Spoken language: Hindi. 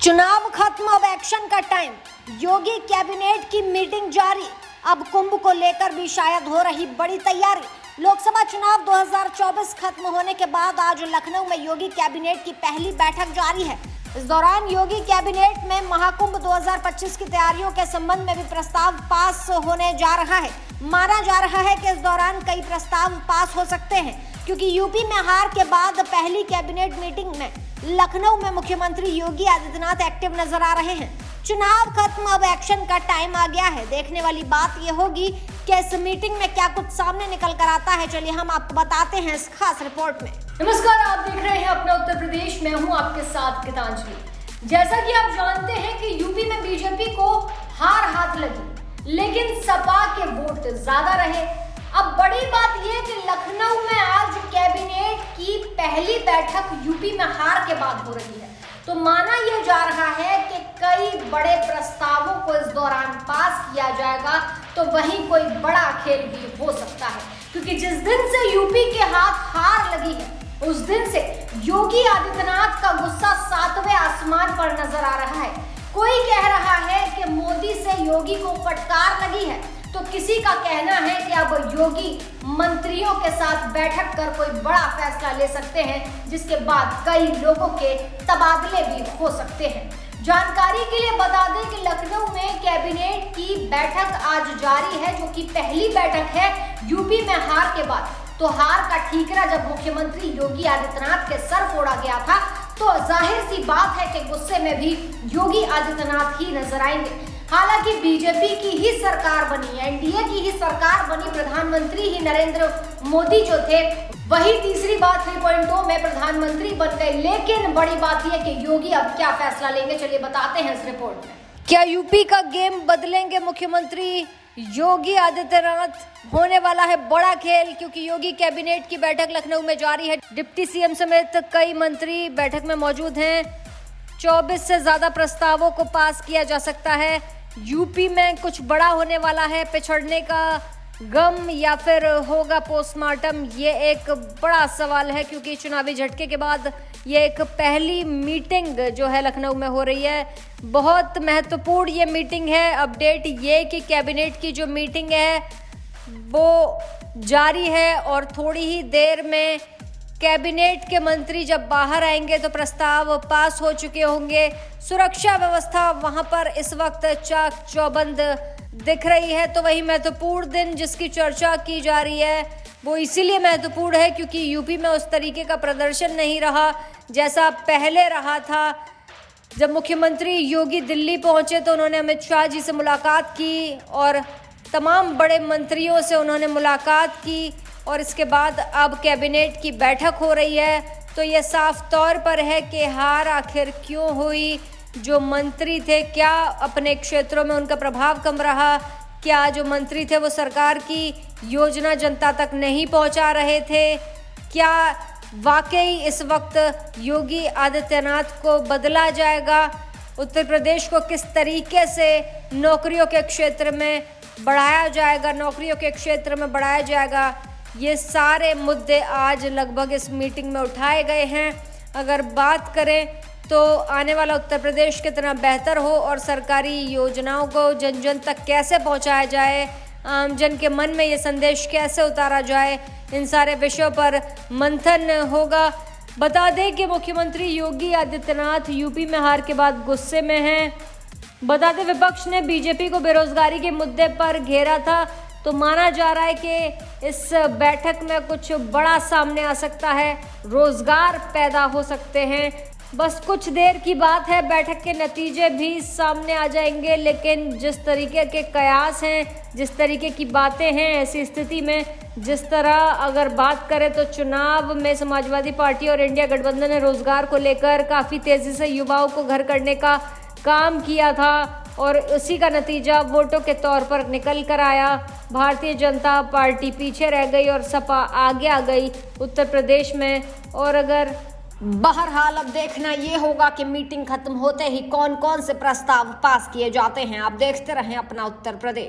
चुनाव खत्म, अब एक्शन का टाइम। योगी कैबिनेट की मीटिंग जारी। अब कुंभ को लेकर भी शायद हो रही बड़ी तैयारी। लोकसभा चुनाव 2024 खत्म होने के बाद आज लखनऊ में योगी कैबिनेट की पहली बैठक जारी है। इस दौरान योगी कैबिनेट में महाकुंभ 2025 की तैयारियों के संबंध में भी प्रस्ताव पास होने जा रहा है। माना जा रहा है कि इस दौरान कई प्रस्ताव पास हो सकते हैं, क्योंकि यूपी में हार के बाद पहली कैबिनेट मीटिंग में लखनऊ में मुख्यमंत्री योगी आदित्यनाथ एक्टिव नजर आ रहे हैं। चुनाव खत्म, अब एक्शन का टाइम आ गया है। देखने वाली बात यह होगी कि इस मीटिंग में क्या कुछ सामने निकल कर आता है। चलिए हम आपको बताते हैं इस खास रिपोर्ट में। नमस्कार, आप देख रहे हैं अपना उत्तर प्रदेश। मैं हूं आपके साथ गीतांजलि। जैसा कि आप जानते हैं कि यूपी में बीजेपी को हार हाथ लगी, लेकिन सपा के वोट ज्यादा रहे। अब बड़ी बात यह कि लखनऊ में आज कैबिनेट की पहली बैठक यूपी में हार के बाद हो रही है, तो माना यह जा रहा है कि कई बड़े प्रस्तावों को इस दौरान पास किया जाएगा, तो वहीं कोई बड़ा खेल भी हो सकता है। क्योंकि जिस दिन से यूपी के हाथ हार लगी है, उस दिन से योगी आदित्यनाथ का गुस्सा 7वें आसमान पर नजर आ रहा है। कोई कह रहा है कि मोदी से योगी को फटकार लगी है, तो किसी का कहना है कि अब योगी मंत्रियों के साथ बैठक कर कोई बड़ा फैसला ले सकते हैं, जिसके बाद कई लोगों के तबादले भी हो सकते हैं। जानकारी के लिए बता दें कि लखनऊ में कैबिनेट की बैठक आज जारी है, जो कि पहली बैठक है यूपी में हार के बाद। तो हार का ठीकरा जब मुख्यमंत्री योगी आदित्यनाथ के सर फोड़ा गया था, तो जाहिर सी बात है कि गुस्से में भी योगी आदित्यनाथ ही नजर आएंगे। हालांकि बीजेपी की ही सरकार बनी, एनडीए की ही सरकार बनी, प्रधानमंत्री ही नरेंद्र मोदी जो थे वही तीसरी बात 3.0 में प्रधानमंत्री बन गए। लेकिन बड़ी बात यह कि योगी अब क्या फैसला लेंगे, चलिए बताते हैं इस रिपोर्ट में। क्या यूपी का गेम बदलेंगे मुख्यमंत्री योगी आदित्यनाथ? होने वाला है बड़ा खेल, क्योंकि योगी कैबिनेट की बैठक लखनऊ में जारी है। डिप्टी सीएम समेत कई मंत्री बैठक में मौजूद हैं। 24 से ज्यादा प्रस्तावों को पास किया जा सकता है। यूपी में कुछ बड़ा होने वाला है, पिछड़ने का गम या फिर होगा पोस्टमार्टम, ये एक बड़ा सवाल है। क्योंकि चुनावी झटके के बाद ये एक पहली मीटिंग जो है लखनऊ में हो रही है, बहुत महत्वपूर्ण ये मीटिंग है। अपडेट ये कि कैबिनेट की जो मीटिंग है वो जारी है और थोड़ी ही देर में कैबिनेट के मंत्री जब बाहर आएंगे तो प्रस्ताव पास हो चुके होंगे। सुरक्षा व्यवस्था वहां पर इस वक्त चाक चौबंद दिख रही है। तो वही महत्वपूर्ण दिन जिसकी चर्चा की जा रही है वो इसीलिए महत्वपूर्ण है क्योंकि यूपी में उस तरीके का प्रदर्शन नहीं रहा जैसा पहले रहा था। जब मुख्यमंत्री योगी दिल्ली पहुंचे तो उन्होंने अमित शाह जी से मुलाकात की और तमाम बड़े मंत्रियों से उन्होंने मुलाकात की, और इसके बाद अब कैबिनेट की बैठक हो रही है। तो ये साफ तौर पर है कि हार आखिर क्यों हुई। जो मंत्री थे, क्या अपने क्षेत्रों में उनका प्रभाव कम रहा? क्या जो मंत्री थे वो सरकार की योजना जनता तक नहीं पहुंचा रहे थे? क्या वाकई इस वक्त योगी आदित्यनाथ को बदला जाएगा? उत्तर प्रदेश को किस तरीके से नौकरियों के क्षेत्र में बढ़ाया जाएगा, नौकरियों के क्षेत्र में बढ़ाया जाएगा? ये सारे मुद्दे आज लगभग इस मीटिंग में उठाए गए हैं। अगर बात करें तो आने वाला उत्तर प्रदेश कितना बेहतर हो और सरकारी योजनाओं को जन जन तक कैसे पहुंचाया जाए, आम जन के मन में ये संदेश कैसे उतारा जाए, इन सारे विषयों पर मंथन होगा। बता दें कि मुख्यमंत्री योगी आदित्यनाथ यूपी में हार के बाद गुस्से में हैं। बता दें विपक्ष ने बीजेपी को बेरोजगारी के मुद्दे पर घेरा था, तो माना जा रहा है कि इस बैठक में कुछ बड़ा सामने आ सकता है, रोजगार पैदा हो सकते हैं। बस कुछ देर की बात है, बैठक के नतीजे भी सामने आ जाएंगे। लेकिन जिस तरीके के कयास हैं, जिस तरीके की बातें हैं, ऐसी स्थिति में जिस तरह अगर बात करें तो चुनाव में समाजवादी पार्टी और इंडिया गठबंधन ने रोजगार को लेकर काफ़ी तेज़ी से युवाओं को घर करने का काम किया था और उसी का नतीजा वोटों के तौर पर निकल कर आया। भारतीय जनता पार्टी पीछे रह गई और सपा आगे आ गई उत्तर प्रदेश में। और अगर बहरहाल अब देखना ये होगा कि मीटिंग खत्म होते ही कौन कौन से प्रस्ताव पास किए जाते हैं। आप देखते रहें अपना उत्तर प्रदेश।